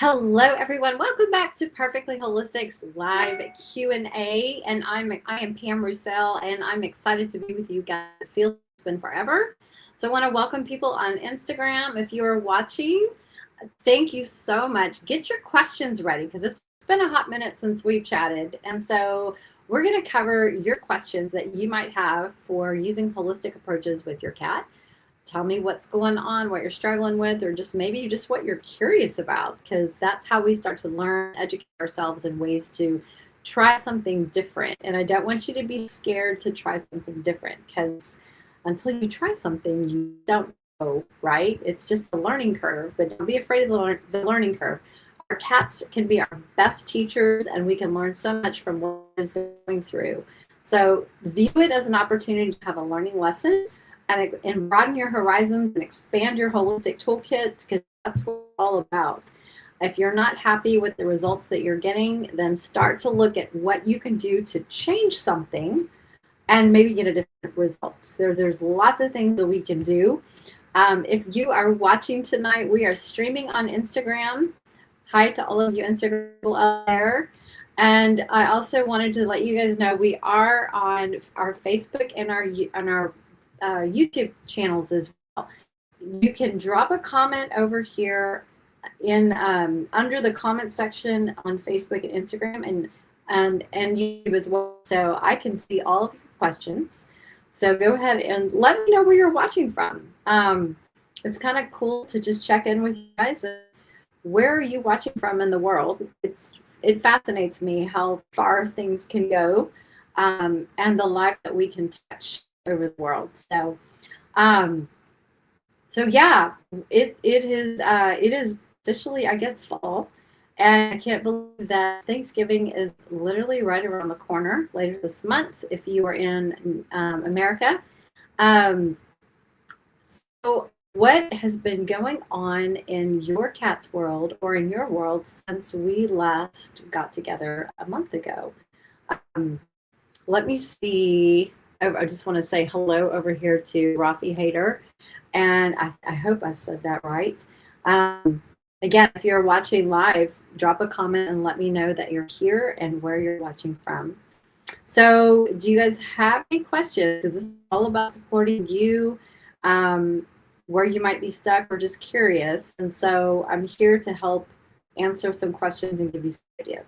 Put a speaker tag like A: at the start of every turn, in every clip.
A: Hello, everyone. Welcome back to Perfectly Holistic's live Q&A. And I am Pam Roussel, and I'm excited to be with you guys. It feels like it's been forever. So I want to welcome people on Instagram. If you are watching, thank you so much. Get your questions ready because it's been a hot minute since we've chatted. And so we're going to cover your questions that you might have for using holistic approaches with your cat. Tell me what's going on, what you're struggling with, or just maybe just what you're curious about, because that's how we start to learn, educate ourselves in ways to try something different. And I don't want you to be scared to try something different, because until you try something, you don't know, right? It's just a learning curve, but don't be afraid of the learning curve. Our cats can be our best teachers, and we can learn so much from what they're going through. So view it as an opportunity to have a learning lesson and broaden your horizons and expand your holistic toolkit, because that's what it's all about. If you're not happy with the results that you're getting, then start to look at what you can do to change something and maybe get a different result. There's lots of things that we can do. If you are watching tonight, we are streaming on Instagram. Hi to all of you Instagram people out there. And I also wanted to let you guys know we are on our Facebook and our YouTube channels as well. You can drop a comment over here in under the comment section on Facebook and Instagram and YouTube as well, so I can see all of your questions. So go ahead and let me know where you're watching from. It's kind of cool to just check in with you guys. Where are you watching from in the world? It fascinates me how far things can go, and the life that we can touch over the world. So yeah, it is officially, I guess, fall, and I can't believe that Thanksgiving is literally right around the corner later this month if you are in America. So what has been going on in your cat's world or in your world since we last got together a month ago? Let me see. I just want to say hello over here to Rafi Hader, and I hope I said that right. Again, if you're watching live, drop a comment and let me know that you're here and where you're watching from. So do you guys have any questions? Because this is all about supporting you, where you might be stuck or just curious. And so I'm here to help answer some questions and give you some ideas.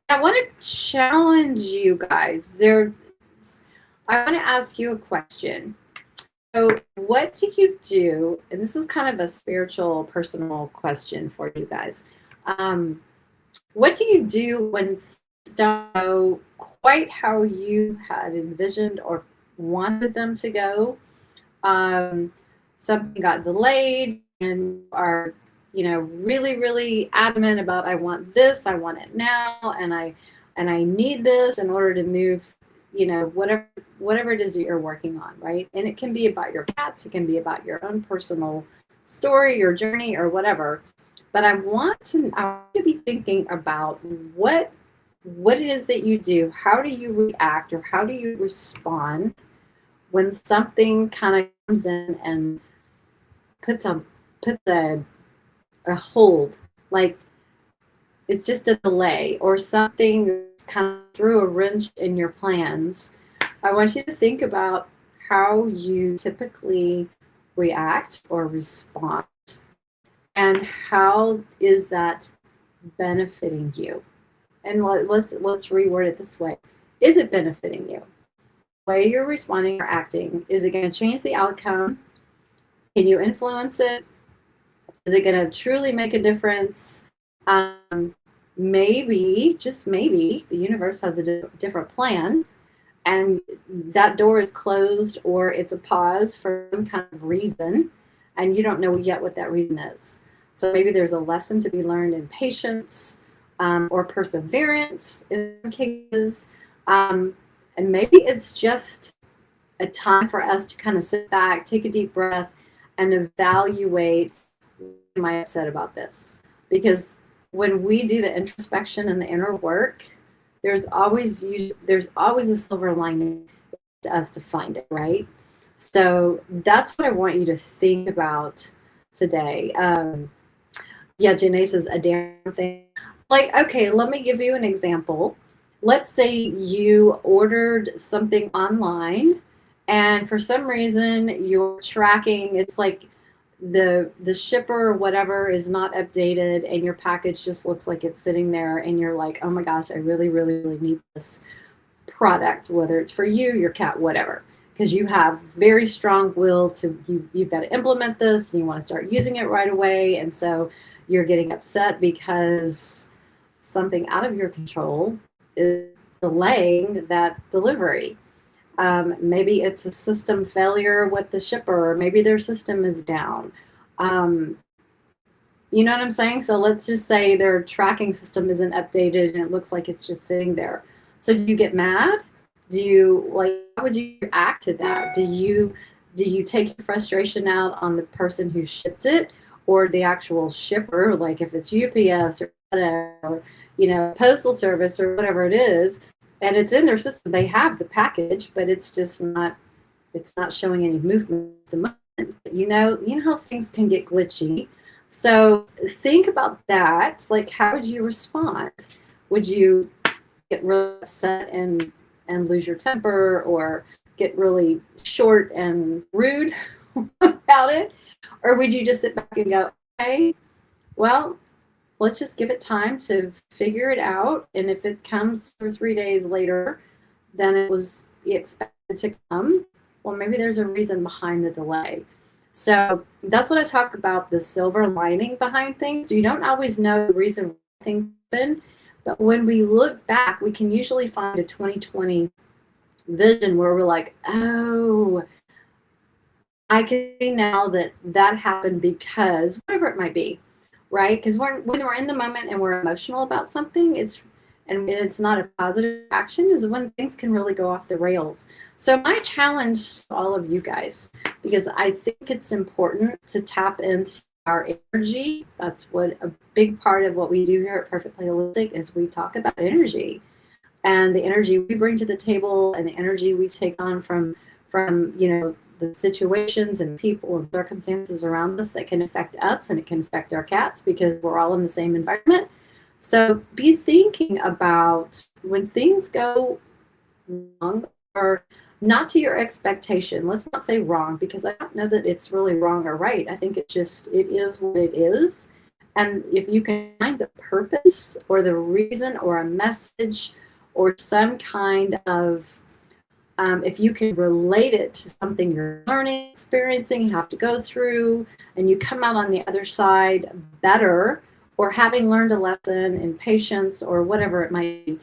A: I want to challenge you guys. I want to ask you a question. So what do you do? And this is kind of a spiritual, personal question for you guys. What do you do when things don't go quite how you had envisioned or wanted them to go? Something got delayed and are really, really adamant about, I want this, I want it now, and I need this in order to move, whatever it is that you're working on, right? And it can be about your cats, it can be about your own personal story, your journey, or whatever. But I want to be thinking about what it is that you do. How do you react, or how do you respond when something kind of comes in and puts a hold, like it's just a delay or something kind of threw a wrench in your plans? I want you to think about how you typically react or respond, and how is that benefiting you? And let's reword it this way. Is it benefiting you? The way you're responding or acting, is it going to change the outcome? Can you influence it? Is it going to truly make a difference? Maybe, just maybe, the universe has a different plan, and that door is closed, or it's a pause for some kind of reason, and you don't know yet what that reason is. So maybe there's a lesson to be learned in patience, or perseverance in some cases, and maybe it's just a time for us to kind of sit back, take a deep breath, and evaluate, am I upset about this? Because when we do the introspection and the inner work, there's always a silver lining to us to find it, right? So that's what I want you to think about today. Yeah, Janae says a damn thing. Like, okay, let me give you an example. Let's say you ordered something online and for some reason you're tracking, it's like the shipper or whatever is not updated and your package just looks like it's sitting there and you're like, oh my gosh, I really, really, really need this product, whether it's for you, your cat, whatever, because you have very strong will to you've got to implement this and you want to start using it right away. And so you're getting upset because something out of your control is delaying that delivery. Maybe it's a system failure with the shipper, or maybe their system is down. Um, you know what I'm saying? So let's just say their tracking system isn't updated and it looks like it's just sitting there. So do you get mad? Do you like how would you react to that? Do you take your frustration out on the person who shipped it or the actual shipper, like if it's UPS or FedEx or postal service or whatever it is, and it's in their system, they have the package, but it's not showing any movement at the moment. You know how things can get glitchy. So think about that. Like, how would you respond? Would you get really upset and lose your temper, or get really short and rude about it, or would you just sit back and go, "Okay, well, let's just give it time to figure it out, and if it comes 2 or 3 days later, then it was expected to come. Well, maybe there's a reason behind the delay." So that's what I talk about, the silver lining behind things. You don't always know the reason why things happen, but when we look back, we can usually find a 2020 vision where we're like, oh, I can see now that happened because whatever it might be, right? Because when we're in the moment and we're emotional about something, it's not a positive action, is when things can really go off the rails. So my challenge to all of you guys, because I think it's important to tap into our energy. That's what a big part of what we do here at Perfectly Holistic is we talk about energy and the energy we bring to the table and the energy we take on from the situations and people and circumstances around us that can affect us, and it can affect our cats because we're all in the same environment. So be thinking about when things go wrong or not to your expectation. Let's not say wrong, because I don't know that it's really wrong or right. I think it is what it is. And if you can find the purpose or the reason or a message or some kind of if you can relate it to something you're learning, experiencing, have to go through, and you come out on the other side better, or having learned a lesson in patience or whatever it might be,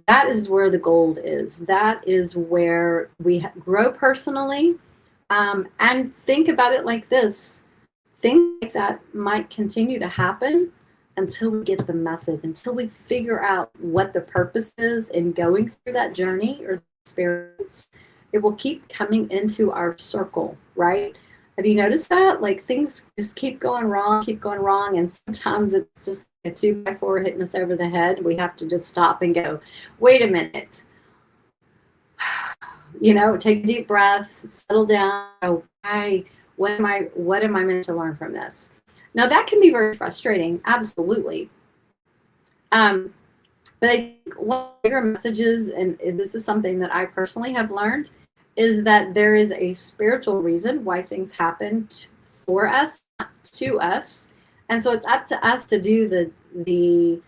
A: that is where the gold is. That is where we grow personally. And think about it like this. Things like that might continue to happen until we get the message, until we figure out what the purpose is in going through that journey or experience. It will keep coming into our circle, right? Have you noticed that? Like things just keep going wrong, and sometimes it's just a 2x4 hitting us over the head. We have to just stop and go, wait a minute. Take a deep breath, settle down. Oh, what am I meant to learn from this? Now that can be very frustrating, absolutely. But I think one of the bigger messages, and this is something that I personally have learned, is that there is a spiritual reason why things happen for us, not to us. And so it's up to us to do the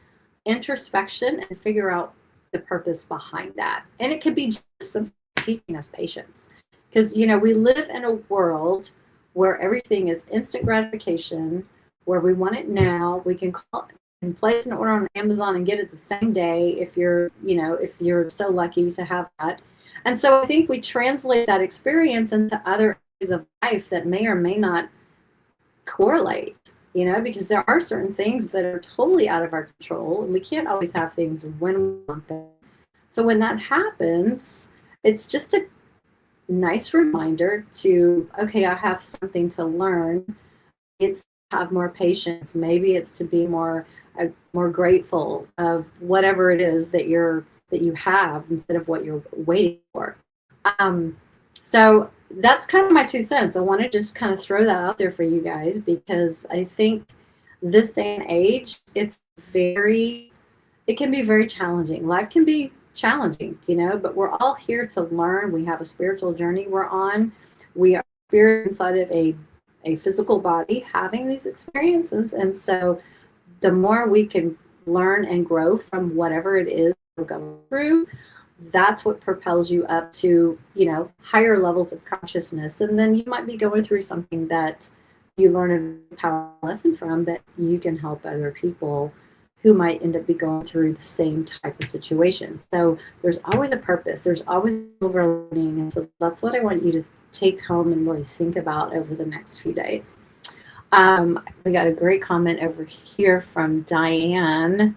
A: introspection and figure out the purpose behind that. And it could be just some teaching us patience. Because, we live in a world where everything is instant gratification, where we want it now. We can call and place an order on Amazon and get it the same day if you're so lucky to have that. And so I think we translate that experience into other areas of life that may or may not correlate, because there are certain things that are totally out of our control, and we can't always have things when we want them. So when that happens, it's just a nice reminder to, okay, I have something to learn. It's to have more patience. Maybe it's to be more grateful of whatever it is that you have instead of what you're waiting for. So that's kind of my 2 cents. I want to just kind of throw that out there for you guys, because I think this day and age, it can be very challenging. Life can be challenging, but we're all here to learn. We have a spiritual journey we're on. We are spirit inside of a physical body having these experiences. And so the more we can learn and grow from whatever it is we're going through, that's what propels you up to, higher levels of consciousness. And then you might be going through something that you learn a powerful lesson from that you can help other people who might end up be going through the same type of situation. So there's always a purpose. There's always a silver lining. And so that's what I want you to take home and really think about over the next few days. We got a great comment over here from Diane.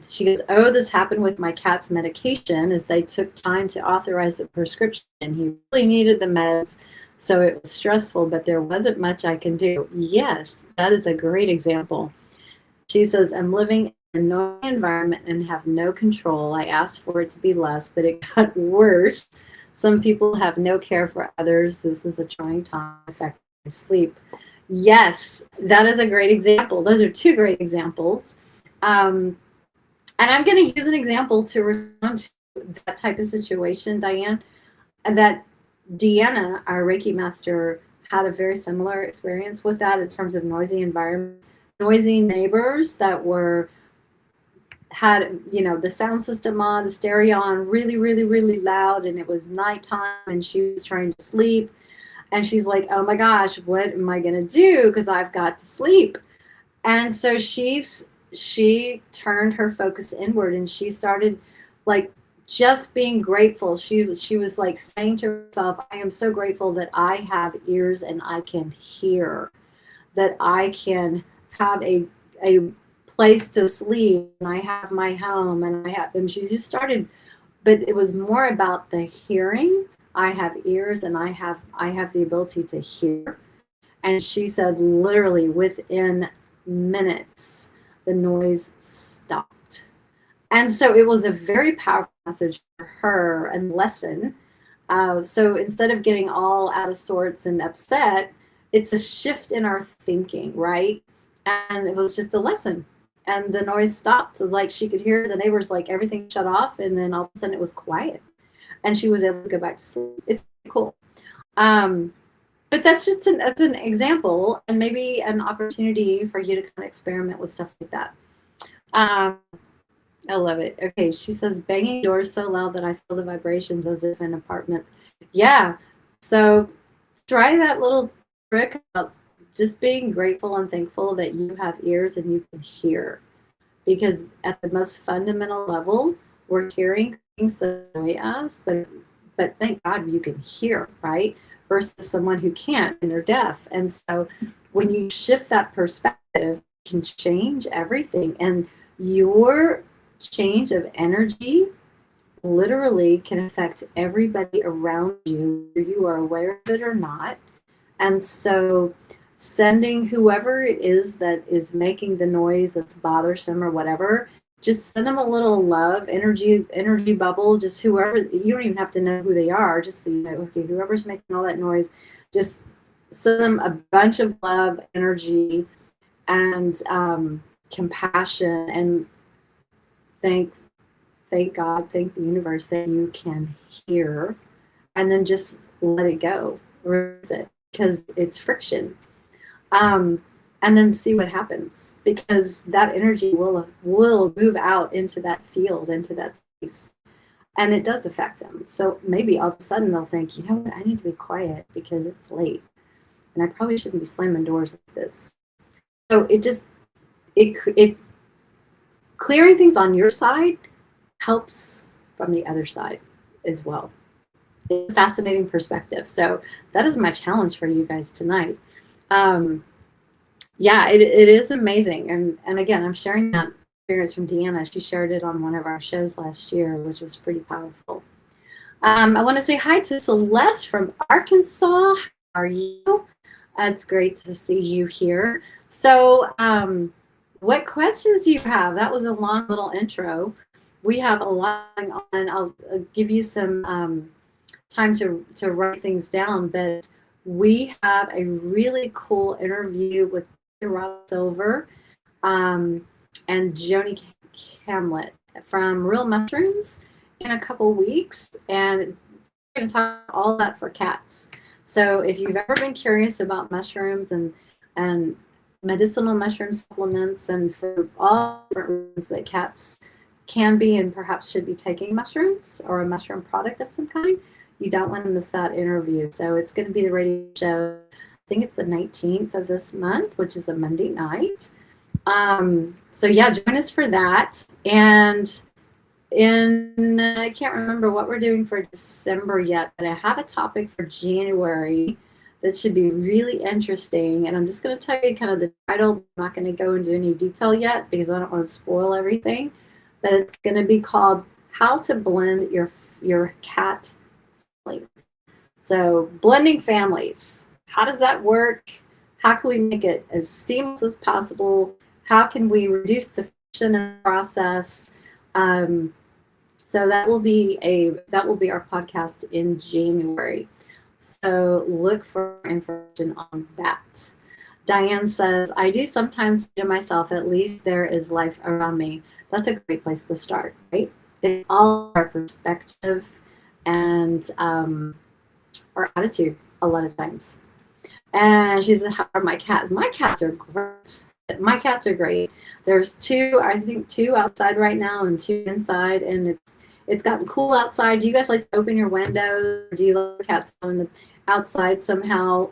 A: She goes, oh, this happened with my cat's medication as they took time to authorize the prescription. He really needed the meds, so it was stressful, but there wasn't much I can do. Yes, that is a great example. She says, I'm living in a noisy environment and have no control. I asked for it to be less, but it got worse. Some people have no care for others. This is a trying time, affecting my sleep. Yes, that is a great example. Those are two great examples. And I'm going to use an example to respond to that type of situation, Diane, that Deanna, our Reiki master, had a very similar experience with that in terms of noisy environment, noisy neighbors that had the sound system on, the stereo on, really, really, really loud, and it was nighttime, and she was trying to sleep, and she's like, oh my gosh, what am I going to do? Because I've got to sleep. And so she turned her focus inward, and she started like just being grateful. She was like saying to herself, I am so grateful that I have ears and I can hear, that I can have a place to sleep, and I have my home, and she just started, but it was more about the hearing. I have ears and I have the ability to hear. And she said literally within minutes the noise stopped. And so it was a very powerful message for her and lesson. So instead of getting all out of sorts and upset, it's a shift in our thinking, right? And it was just a lesson. And the noise stopped. So like she could hear the neighbors, like everything shut off, and then all of a sudden it was quiet. And she was able to go back to sleep. It's cool. But that's just that's an example, and maybe an opportunity for you to kind of experiment with stuff like that. I love it. Okay, she says, banging doors so loud that I feel the vibrations as if in apartments. Yeah, so try that little trick of just being grateful and thankful that you have ears and you can hear. Because at the most fundamental level, we're hearing things that annoy us, but thank God you can hear, right? Versus someone who can't and they're deaf. And so when you shift that perspective, it can change everything. And your change of energy literally can affect everybody around you, whether you are aware of it or not. And so sending whoever it is that is making the noise that's bothersome or whatever, just send them a little love, energy bubble, just whoever, you don't even have to know who they are, just okay, whoever's making all that noise, just send them a bunch of love, energy, and compassion, and thank God, thank the universe that you can hear, and then just let it go, release it, because it's friction. And then see what happens, because that energy will move out into that field, into that space, and it does affect them. So maybe all of a sudden they'll think, you know what, I need to be quiet because it's late, and I probably shouldn't be slamming doors like this. So it clearing things on your side helps from the other side as well. It's a fascinating perspective. So that is my challenge for you guys tonight. Yeah, it is amazing. And again, I'm sharing that experience from Deanna. She shared it on one of our shows last year, which was pretty powerful. I want to say hi to Celeste from Arkansas. How are you? It's great to see you here. So what questions do you have? That was a long little intro. We have a lot going on. I'll give you some time to write things down, but we have a really cool interview with Rob Silver, and Joni Camlet from Real Mushrooms in a couple weeks, and we're going to talk about all that for cats. So if you've ever been curious about mushrooms and medicinal mushroom supplements, and for all different reasons that cats can be and perhaps should be taking mushrooms or a mushroom product of some kind, you don't want to miss that interview. So it's going to be the radio show. I think it's the 19th of this month, which is a Monday night. So yeah, join us for that. And I can't remember what we're doing for December yet, but I have a topic for January that should be really interesting. And I'm just going to tell you kind of the title. I'm not going to go into any detail yet because I don't want to spoil everything. But it's going to be called How to Blend Your Cat Families. So blending families. How does that work? How can we make it as seamless as possible? How can we reduce the friction in the process? So that will be our podcast in January. So look for information on that. Diane says, I do sometimes say to myself, at least there is life around me. That's a great place to start, right? It's all our perspective and our attitude a lot of times. And she said, how are my cats? My cats are great. My cats are great. There's two outside right now and 2 inside, and it's gotten cool outside. Do you guys like to open your windows? Or do you like cats on the outside somehow?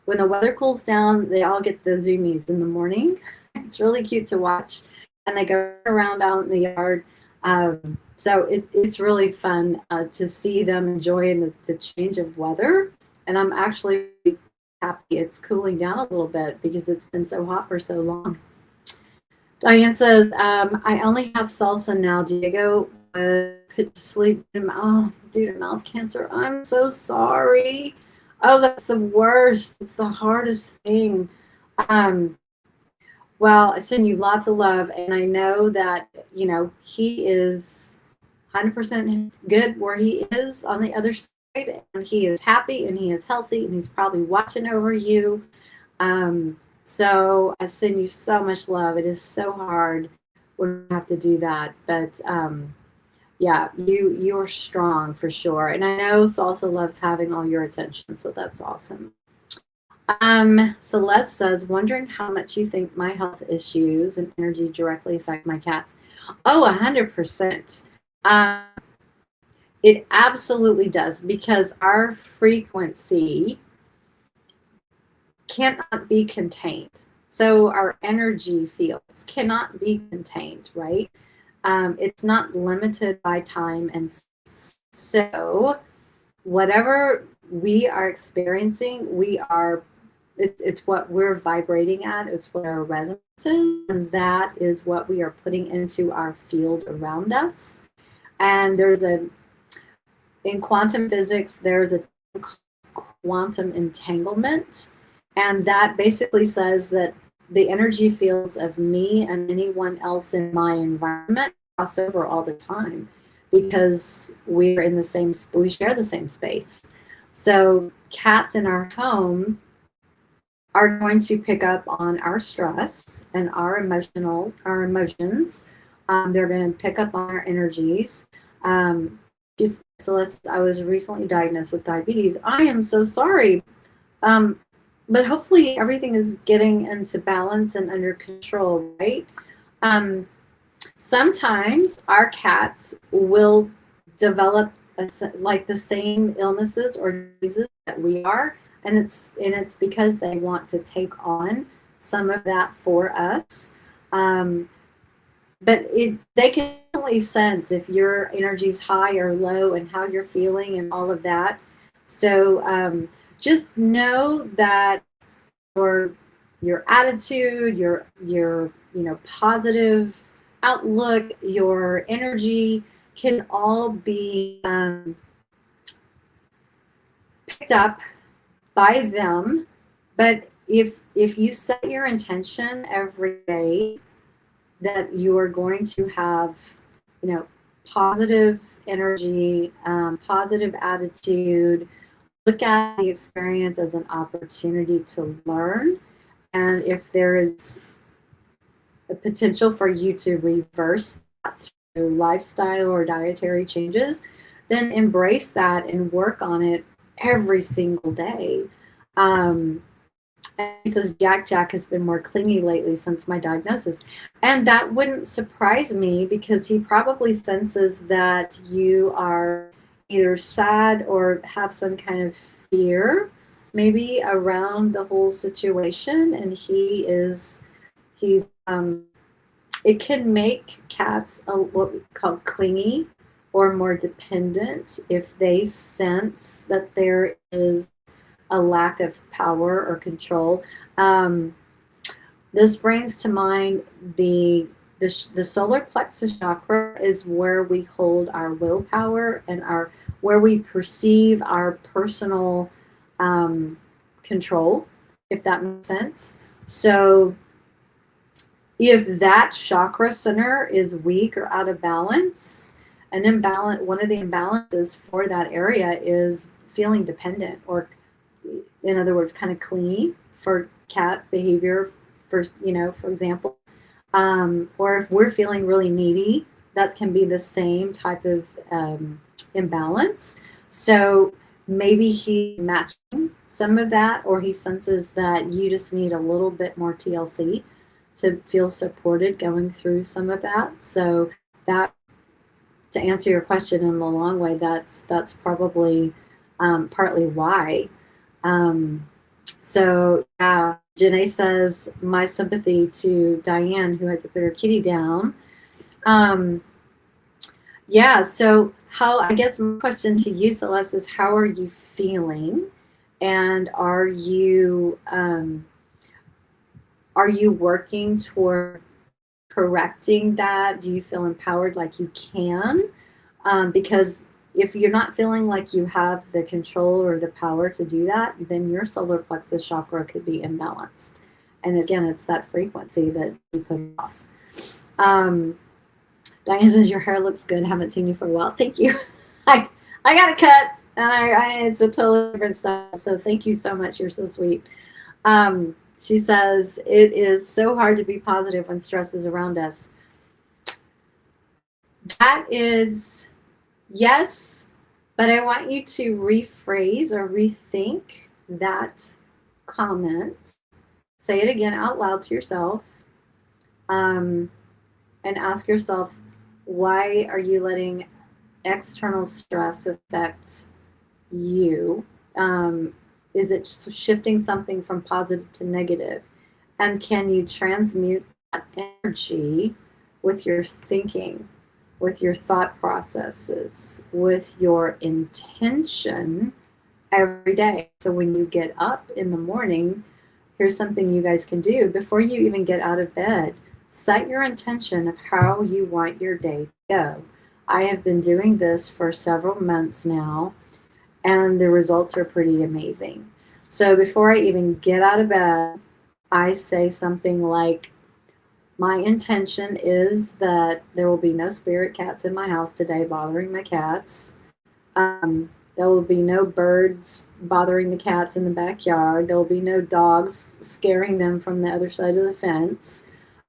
A: When the weather cools down, they all get the zoomies in the morning. It's really cute to watch, and they go around out in the yard. So it's really fun to see them enjoying the change of weather. And I'm actually happy it's cooling down a little bit because it's been so hot for so long. Diane says, I only have salsa now. Diego was put to sleep due to mouth cancer. I'm so sorry. Oh, that's the worst. It's the hardest thing. Well, I send you lots of love, and I know that, he is 100% good where he is on the other side, and he is happy, and he is healthy, and he's probably watching over you. So I send you so much love. It is so hard when you have to do that, but yeah, you're strong for sure. And I know Salsa loves having all your attention, so that's awesome. Celeste says, wondering how much you think my health issues and energy directly affect my cats. Oh, 100%. It absolutely does, because our frequency cannot be contained. So our energy fields cannot be contained, right? It's not limited by time, and so whatever we are experiencing, it's what we're vibrating at. It's what our resonance is, and that is what we are putting into our field around us. And in quantum physics, there's a quantum entanglement, and that basically says that the energy fields of me and anyone else in my environment cross over all the time, because we share the same space. So cats in our home are going to pick up on our stress and our emotions. They're going to pick up on our energies. Celeste, I was recently diagnosed with diabetes. I am so sorry. But hopefully everything is getting into balance and under control, right? Sometimes our cats will develop like the same illnesses or diseases that we are, and it's because they want to take on some of that for us. But they can definitely sense if your energy is high or low and how you're feeling and all of that. So just know that your attitude, your positive outlook, your energy can all be picked up by them. But if you set your intention every day that you are going to have, positive energy, positive attitude, look at the experience as an opportunity to learn And if there is a potential for you to reverse that through lifestyle or dietary changes, then embrace that and work on it every single day. And he says, Jack has been more clingy lately since my diagnosis. And that wouldn't surprise me because he probably senses that you are either sad or have some kind of fear maybe around the whole situation. And he's, it can make cats what we call clingy or more dependent if they sense that there is a lack of power or control. This brings to mind the solar plexus chakra is where we hold our willpower and where we perceive our personal control, if that makes sense. So if that chakra center is weak or out of balance, one of the imbalances for that area is feeling dependent, or in other words, kind of clingy for cat behavior, for example. Or if we're feeling really needy, that can be the same type of imbalance. So maybe he's matching some of that, or he senses that you just need a little bit more TLC to feel supported going through some of that. So that, to answer your question in the long way, that's probably partly why. So yeah, Janae says, my sympathy to Diane, who had to put her kitty down. Yeah, so I guess my question to you, Celeste, is how are you feeling? And are you working toward correcting that? Do you feel empowered like you can? Because if you're not feeling like you have the control or the power to do that, then your solar plexus chakra could be imbalanced. And again, it's that frequency that you put off. Diane says, your hair looks good. Haven't seen you for a while. Thank you. I got a cut, and it's a totally different style. So thank you so much. You're so sweet. She says, it is so hard to be positive when stress is around us. That is, yes, but I want you to rephrase or rethink that comment. Say it again out loud to yourself, and ask yourself, why are you letting external stress affect you? Is it shifting something from positive to negative? And can you transmute that energy with your thinking, with your thought processes, with your intention every day? So when you get up in the morning, here's something you guys can do. Before you even get out of bed, set your intention of how you want your day to go. I have been doing this for several months now, and the results are pretty amazing. So before I even get out of bed, I say something like, my intention is that there will be no spirit cats in my house today bothering my cats. There will be no birds bothering the cats in the backyard. There will be no dogs scaring them from the other side of the fence.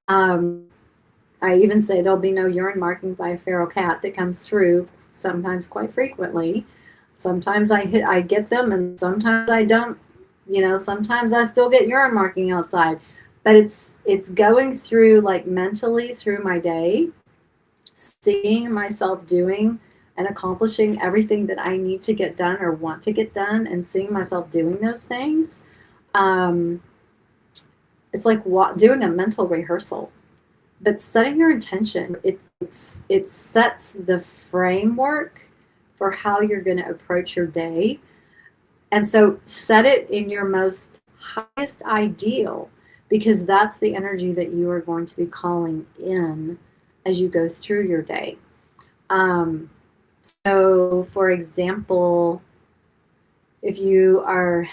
A: I even say there'll be no urine marking by a feral cat that comes through, sometimes quite frequently. Sometimes I get them, and sometimes I don't. Sometimes I still get urine marking outside. But it's going through, like, mentally through my day, seeing myself doing and accomplishing everything that I need to get done or want to get done, and seeing myself doing those things. It's like doing a mental rehearsal. But setting your intention, it sets the framework for how you're going to approach your day. And so set it in your most highest ideal, because that's the energy that you are going to be calling in as you go through your day. So, for example, if you are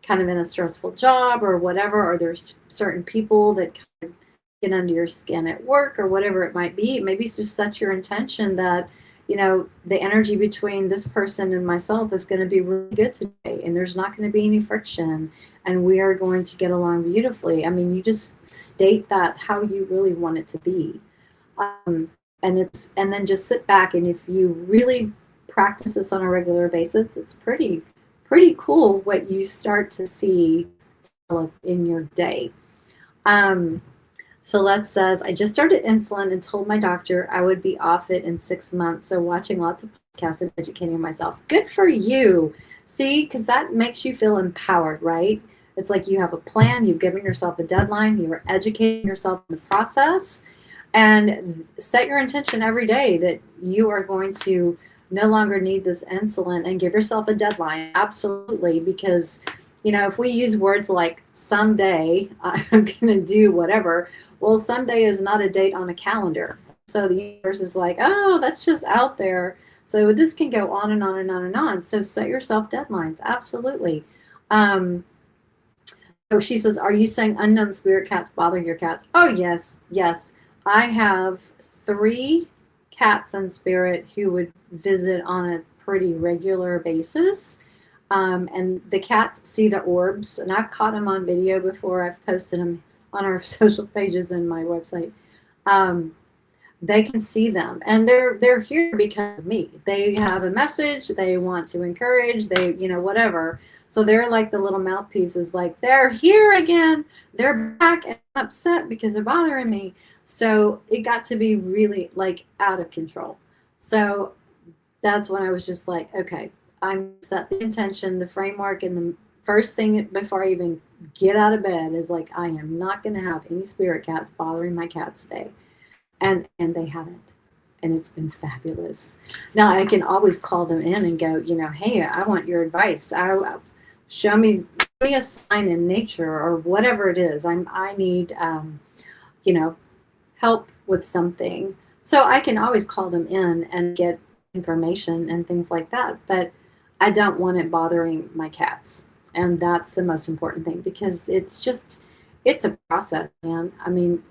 A: kind of in a stressful job or whatever, or there's certain people that kind of get under your skin at work or whatever it might be, maybe just set your intention that the energy between this person and myself is going to be really good today, and there's not going to be any friction, and we are going to get along beautifully. I mean, you just state that how you really want it to be. Um, and then just sit back, and if you really practice this on a regular basis, it's pretty cool what you start to see develop in your day. Um, Celeste says, I just started insulin and told my doctor I would be off it in 6 months. So watching lots of podcasts and educating myself. Good for you. See, because that makes you feel empowered, right? It's like you have a plan, you've given yourself a deadline, you are educating yourself in the process, and set your intention every day that you are going to no longer need this insulin, and give yourself a deadline. Absolutely, because if we use words like someday I'm going to do whatever, well, someday is not a date on a calendar. So the universe is like, oh, that's just out there. So this can go on and on and on and on. So set yourself deadlines. Absolutely. So she says, are you saying unknown spirit cats bother your cats? Oh, yes, yes. I have 3 cats in spirit who would visit on a pretty regular basis. And the cats see the orbs, and I've caught them on video before. I've posted them on our social pages and my website. They can see them, and they're here because of me. They have a message. They want to encourage. They, whatever. So they're like the little mouthpieces. Like, they're here again. They're back and upset because they're bothering me. So it got to be really like out of control. So that's when I was just like, okay, I'm set the intention, the framework, and the first thing before I even get out of bed is like, I am not going to have any spirit cats bothering my cats today. And they haven't. And it's been fabulous. Now I can always call them in and go, hey, I want your advice. Show me a sign in nature or whatever it is. I need, help with something. So I can always call them in and get information and things like that. But I don't want it bothering my cats. And that's the most important thing, because it's a process, man. I mean,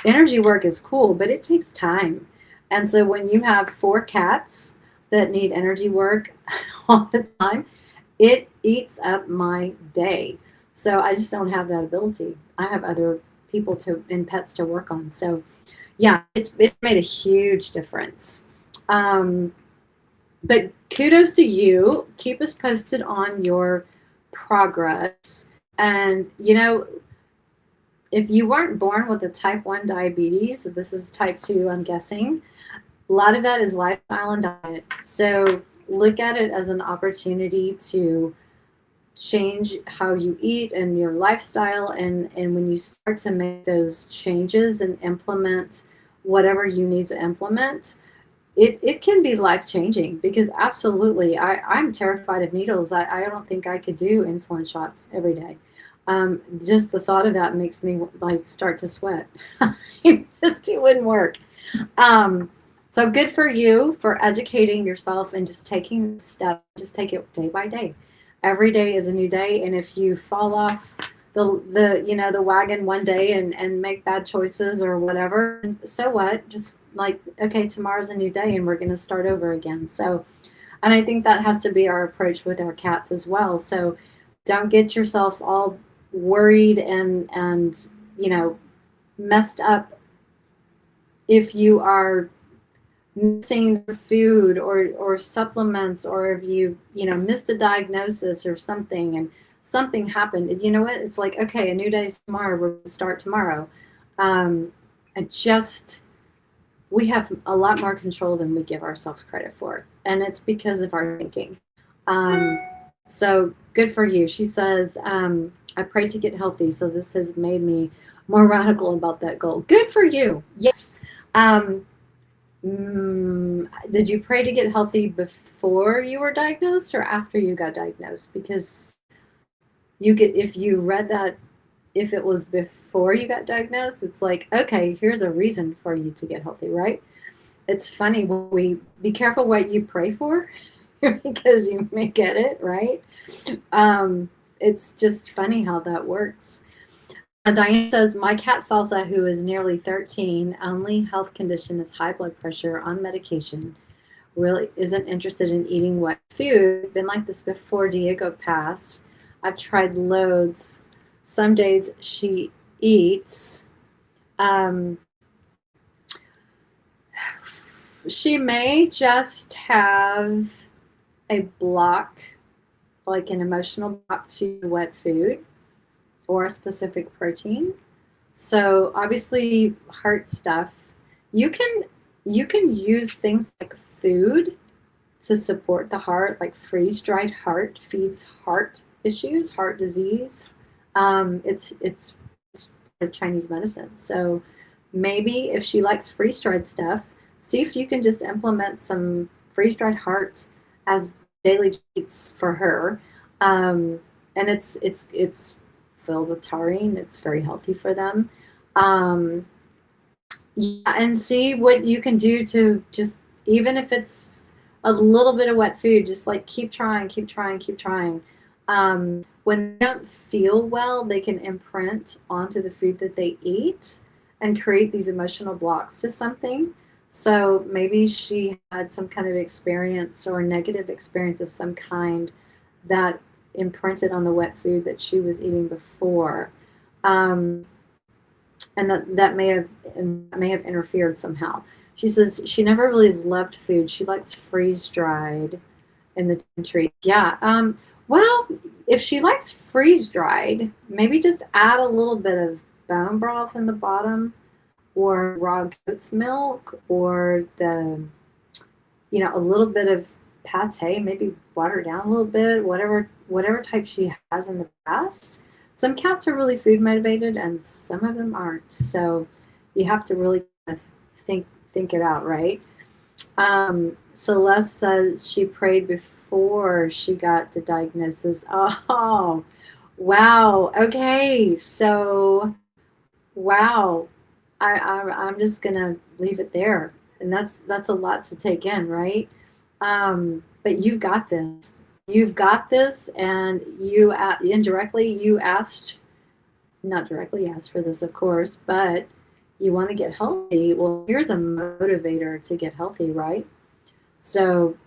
A: energy work is cool, but it takes time. And so when you have 4 cats that need energy work all the time, it eats up my day. So I just don't have that ability. I have other people and pets to work on. So yeah, it's made a huge difference. But kudos to you. Keep us posted on your progress. And if you weren't born with a type 1 diabetes, this is type 2, I'm guessing, a lot of that is lifestyle and diet. So look at it as an opportunity to change how you eat and your lifestyle. And when you start to make those changes and implement whatever you need to implement, it can be life-changing, because absolutely, I'm terrified of needles. I don't think I could do insulin shots every day. Just the thought of that makes me like start to sweat. It wouldn't work. So good for you for educating yourself and just taking the step. Just take it day by day. Every day is a new day, and if you fall off the wagon one day and make bad choices or whatever, so what? Just like, okay, tomorrow's a new day and we're going to start over again. So, and I think that has to be our approach with our cats as well. So don't get yourself all worried and messed up if you are missing food or supplements, or if you missed a diagnosis or something and something happened. You know what? It's like, okay, a new day's tomorrow. We're going to start tomorrow. We have a lot more control than we give ourselves credit for. And it's because of our thinking. So good for you. She says, I pray to get healthy. So this has made me more radical about that goal. Good for you. Yes. Did you pray to get healthy before you were diagnosed or after you got diagnosed? Because if you read that, if it was before you got diagnosed, it's like, okay, here's a reason for you to get healthy, right? It's funny, we be careful what you pray for because you may get it, right? It's just funny how that works. Diane says, my cat Salsa, who is nearly 13, only health condition is high blood pressure on medication. really isn't interested in eating wet food. Been like this before Diego passed. I've tried loads. Some days she eats. Um, she may just have a block, like an emotional block to wet food or a specific protein. So obviously heart stuff. You can you can use things like food to support the heart, like freeze-dried heart feeds heart issues, heart disease. It's Chinese medicine. So maybe if she likes freeze-dried stuff, see if you can just implement some freeze-dried heart as daily treats for her. Um, and it's filled with taurine. It's very healthy for them. Um, yeah, and see what you can do to just, even if it's a little bit of wet food, just like keep trying, keep trying, keep trying. When they don't feel well, they can imprint onto the food that they eat and create these emotional blocks to something. So maybe she had some kind of experience or negative experience of some kind that imprinted on the wet food that she was eating before. Um, and that may have interfered somehow. She says she never really loved food. She likes freeze dried in the treat. Yeah. Well, if she likes freeze dried, maybe just add a little bit of bone broth in the bottom, or raw goat's milk, or a little bit of pate, maybe water down a little bit, whatever type she has in the past. Some cats are really food motivated and some of them aren't. So you have to really kind of think it out, right? Celeste says she prayed before she got the diagnosis. Oh, wow. Okay, so wow. I'm just gonna leave it there, and that's a lot to take in, right? But you've got this. You've got this, and indirectly you asked, not directly asked for this, of course, but you want to get healthy. Well, here's a motivator to get healthy, right? So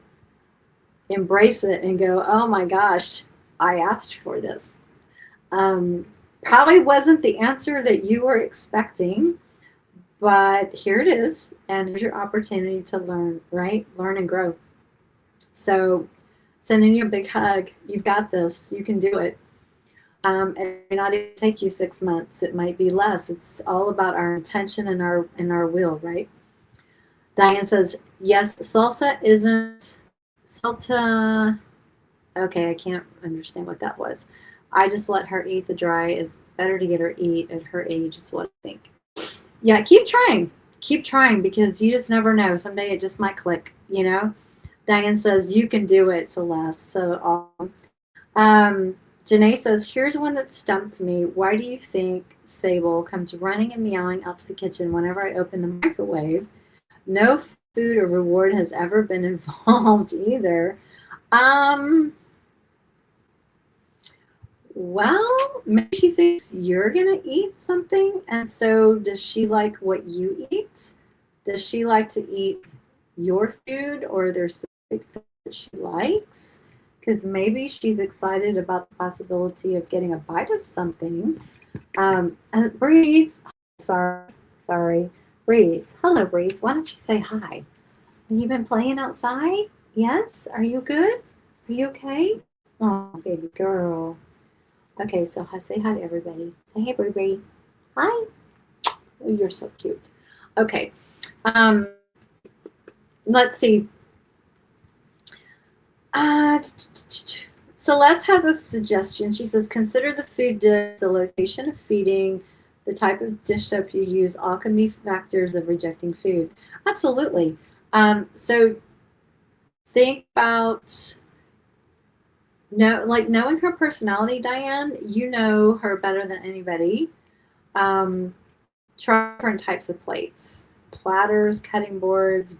A: embrace it and go, oh my gosh, I asked for this. Um, Probably wasn't the answer that you were expecting, but here it is, and here's your opportunity to learn, right? Learn and grow. So sending you a big hug. You've got this. You can do it. It may not even take you 6 months. It might be less. It's all about our intention and our will, right? Diane says, yes, salsa isn't salsa. Okay, I can't understand what that was. I just let her eat the dry. It's better to get her eat at her age, is what I think. Yeah, keep trying. Keep trying, because you just never know. Someday it just might click, Diane says, you can do it, Celeste. So awesome. Janae says, here's one that stumps me. Why do you think Sable comes running and meowing out to the kitchen whenever I open the microwave? No food or reward has ever been involved either. Well, maybe she thinks you're going to eat something. And so does she like what you eat? Does she like to eat your food, or there's specific food that she likes? Because maybe she's excited about the possibility of getting a bite of something. Breeze, sorry. Breeze, hello, Breeze. Why don't you say hi? Have you been playing outside? Yes? Are you good? Are you okay? Oh, baby girl. Okay, so say hi to everybody. Say hey, baby. Hi. Oh, you're so cute. Okay. Let's see. Celeste has a suggestion. She says, consider the food dish, the location of feeding, the type of dish soap you use, all can be factors of rejecting food. Absolutely. So think about knowing her personality, Diane. You know her better than anybody. Try different types of plates, platters, cutting boards,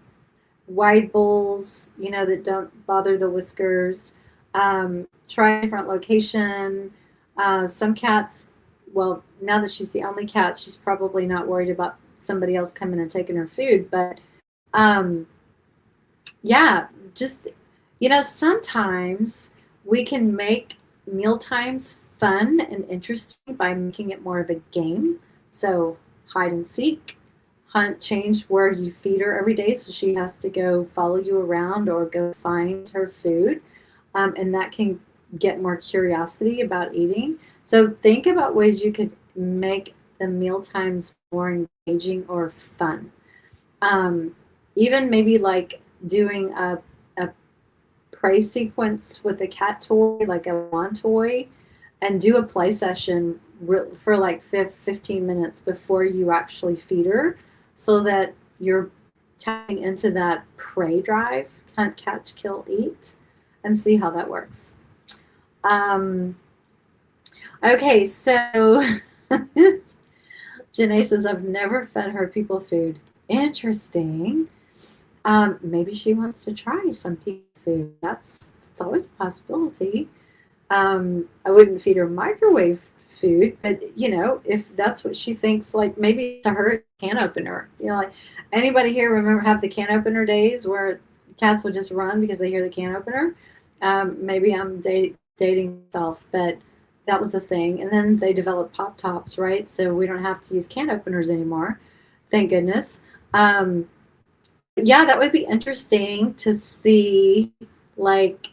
A: wide bowls, that don't bother the whiskers. Try a different location. Some cats, well, now that she's the only cat, she's probably not worried about somebody else coming and taking her food. But Yeah, just, sometimes we can make meal times fun and interesting by making it more of a game. So, hide and seek, hunt, change where you feed her every day so she has to go follow you around or go find her food. And that can get more curiosity about eating. So, think about ways you could make the meal times more engaging or fun. Um, Even maybe like doing a prey sequence with a cat toy, like a wand toy, and do a play session for like 15 minutes before you actually feed her so that you're tapping into that prey drive, hunt, catch, kill, eat, and see how that works. Um, okay, so Janae says, I've never fed her people food. Interesting. Maybe she wants to try some people food. That's always a possibility. I wouldn't feed her microwave food, but if that's what she thinks, like maybe to her can opener. Like anybody here remember have the can opener days where cats would just run because they hear the can opener? Maybe I'm dating myself, but that was a thing. And then they developed pop tops, right? So we don't have to use can openers anymore. Thank goodness. Um, yeah, that would be interesting to see, like,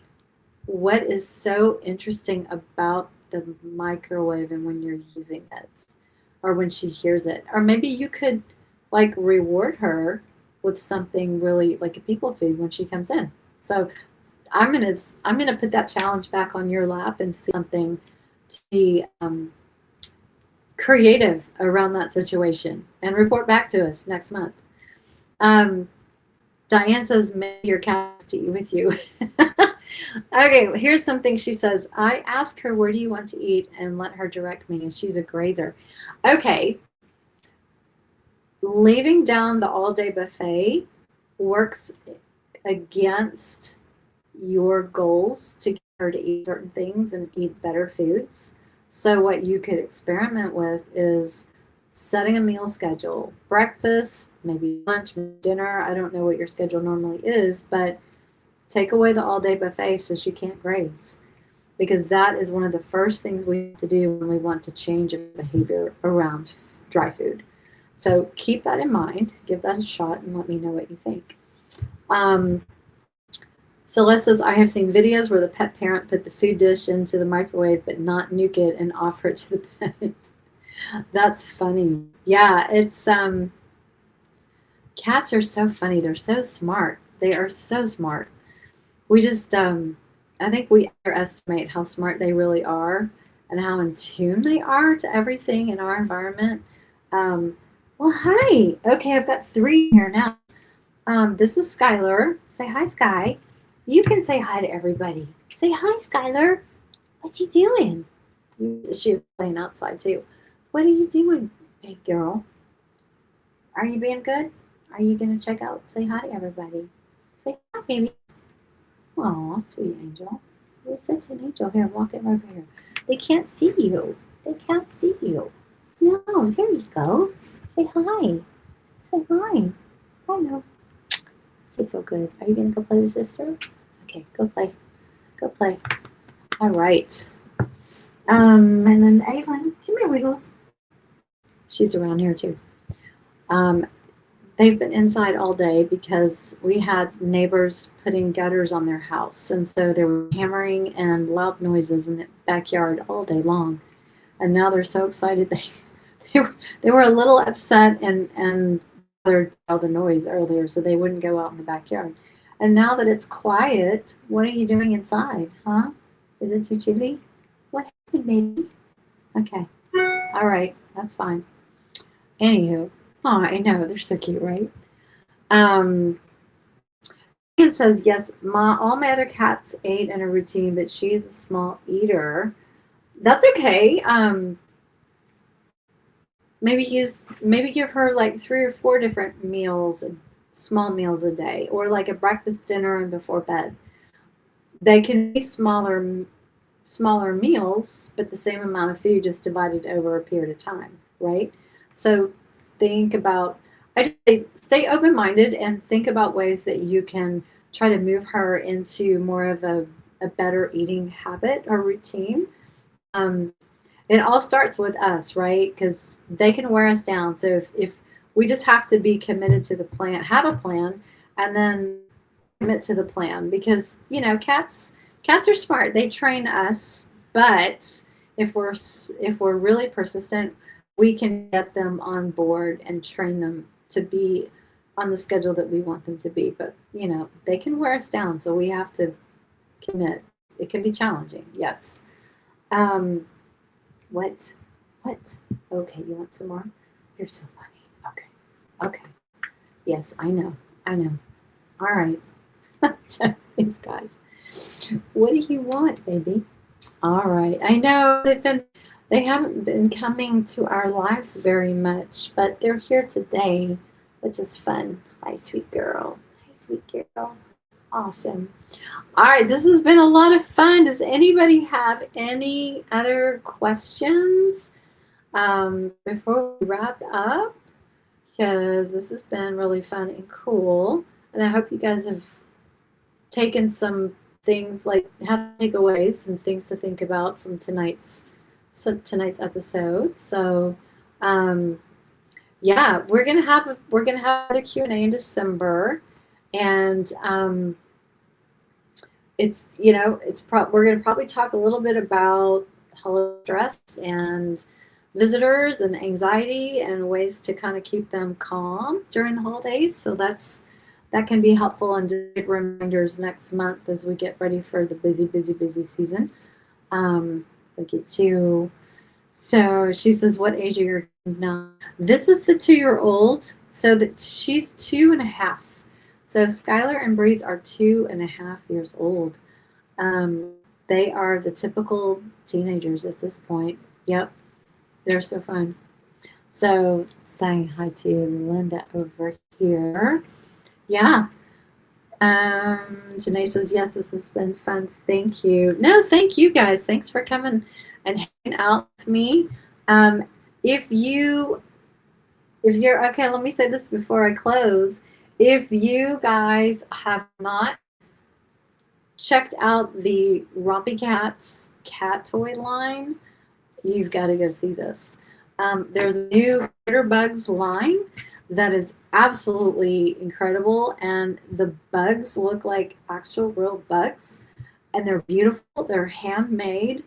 A: what is so interesting about the microwave and when you're using it, or when she hears it. Or maybe you could, like, reward her with something really like a people food when she comes in. So I'm gonna put that challenge back on your lap and see something to be creative around that situation and report back to us next month. Um, Diane says, maybe your cat has to eat with you. Okay, here's something she says. I ask her, where do you want to eat? And let her direct me, and she's a grazer. Okay, leaving down the all day buffet works against your goals to get her to eat certain things and eat better foods. So, what you could experiment with is setting a meal schedule, breakfast, maybe lunch, maybe dinner. I don't know what your schedule normally is, but take away the all day buffet so she can't graze. Because that is one of the first things we have to do when we want to change a behavior around dry food. So keep that in mind, give that a shot, and let me know what you think. Um, Celeste says, I have seen videos where the pet parent put the food dish into the microwave but not nuke it and offer it to the pet. That's funny. Yeah, it's cats are so funny. They're so smart. They are so smart. We just I think we underestimate how smart they really are and how in tune they are to everything in our environment. Um, well, hi. Okay, I've got three here now. This is Skylar. Say hi, Sky. You can say hi to everybody. Say hi, Skylar. What you doing? She was playing outside too. What are you doing, big girl? Are you being good? Are you gonna check out? Say hi to everybody. Say hi, baby. Oh, sweet angel. You're such an angel. Here, walk it over here. They can't see you. They can't see you. No, there you go. Say hi. Say hi. Hello. She's so good. Are you going to go play with sister? Okay, go play. Go play. All right. And then Aylin. Come here, Wiggles. She's around here too. Um, they've been inside all day because we had neighbors putting gutters on their house. And so there were hammering and loud noises in the backyard all day long. And now they're so excited they were a little upset and bothered by all the noise earlier, so they wouldn't go out in the backyard. And now that it's quiet, what are you doing inside, huh? Is it too chilly? What happened, baby? Okay. All right, that's fine. Anywho, oh, I know they're so cute, right? Um, Ian says yes. All my other cats ate in a routine, but she's a small eater. That's okay. Maybe give her like 3 or 4 different meals, small meals a day, or like a breakfast, dinner, and before bed. They can be smaller meals, but the same amount of food just divided over a period of time, right? So think about, I just say stay open minded and think about ways that you can try to move her into more of a better eating habit or routine. Um, it all starts with us, right? Because they can wear us down. So if we just have to be committed to the plan, have a plan, and then commit to the plan. Because cats are smart. They train us, but if we're really persistent, we can get them on board and train them to be on the schedule that we want them to be. But they can wear us down, so we have to commit. It can be challenging, yes. Um, what? What? Okay, you want some more? You're so funny. Okay. Okay. Yes, I know. I know. All right. These guys. What do you want, baby? All right. I know they haven't been coming to our lives very much, but they're here today, which is fun. Hi, sweet girl. Hi, sweet girl. Awesome. All right, this has been a lot of fun. Does anybody have any other questions before we wrap up? Because this has been really fun and cool. And I hope you guys have taken some things, like have takeaways and things to think about from tonight's episode. So yeah, we're gonna have a Q&A in December, and we're going to probably talk a little bit about stress and visitors and anxiety and ways to kind of keep them calm during the holidays. So that can be helpful, and just give reminders next month as we get ready for the busy season. Look at you. So she says, what age are your kids now? This is the 2-year-old. So that she's 2.5. So Skylar and Breeze are 2.5 years old. They are the typical teenagers at this point. Yep, they're so fun. So saying hi to Linda over here. Yeah. Janae says, yes, this has been fun. Thank you. No, thank you guys. Thanks for coming and hanging out with me. If you're okay, let me say this before I close. If you guys have not checked out the Rompy Cats cat toy line, you've got to go see this. There's a new Critter Bugs line that is absolutely incredible, and the bugs look like actual real bugs, and they're beautiful. They're handmade,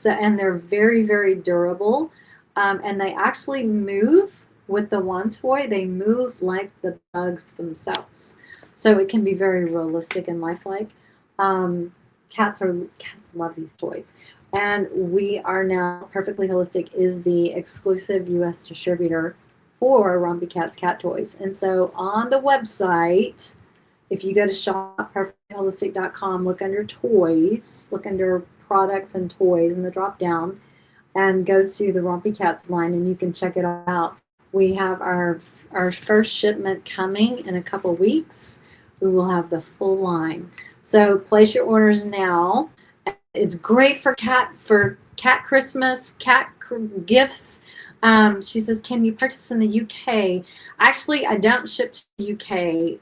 A: and they're very, very durable, and they actually move. With the one toy, they move like the bugs themselves, so it can be very realistic and lifelike. Cats love these toys, and we are now Purrrfectly Holistic is the exclusive U.S. distributor for Rompy Cats cat toys. And so on the website, if you go to shop.purrrfectlyholistic.com, look under toys, look under products and toys in the drop down, and go to the Rompy Cats line, and you can check it all out. We have our first shipment coming in a couple weeks. We will have the full line. So place your orders now. It's great for cat Christmas, cat gifts. She says, can you purchase in the UK? Actually, I don't ship to the UK.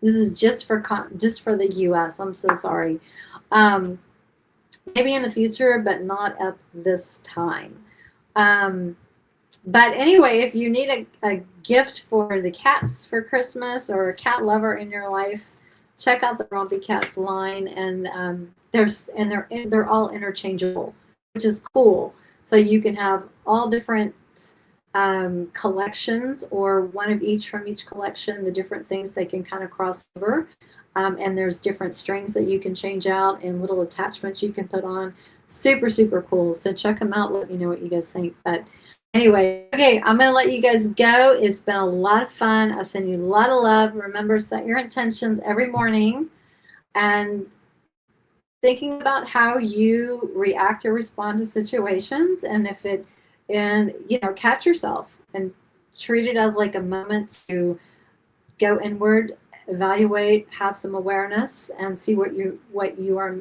A: This is just for the US. I'm so sorry. Maybe in the future, but not at this time. But anyway, if you need a gift for the cats for Christmas, or a cat lover in your life, check out the Rompy Cats line, and they're all interchangeable, which is cool. So you can have all different collections, or one of each from each collection. The different things they can kind of cross over, and there's different strings that you can change out and little attachments you can put on. Super, super cool. So check them out. Let me know what you guys think. But anyway, okay, I'm going to let you guys go. It's been a lot of fun. I send you a lot of love. Remember, set your intentions every morning, and thinking about how you react or respond to situations, and catch yourself and treat it as like a moment to go inward, evaluate, have some awareness, and see what you are,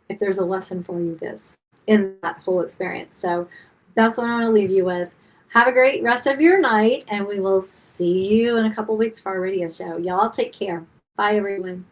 A: if there's a lesson for you in that whole experience. So that's what I want to leave you with. Have a great rest of your night, and we will see you in a couple weeks for our radio show. Y'all take care. Bye, everyone.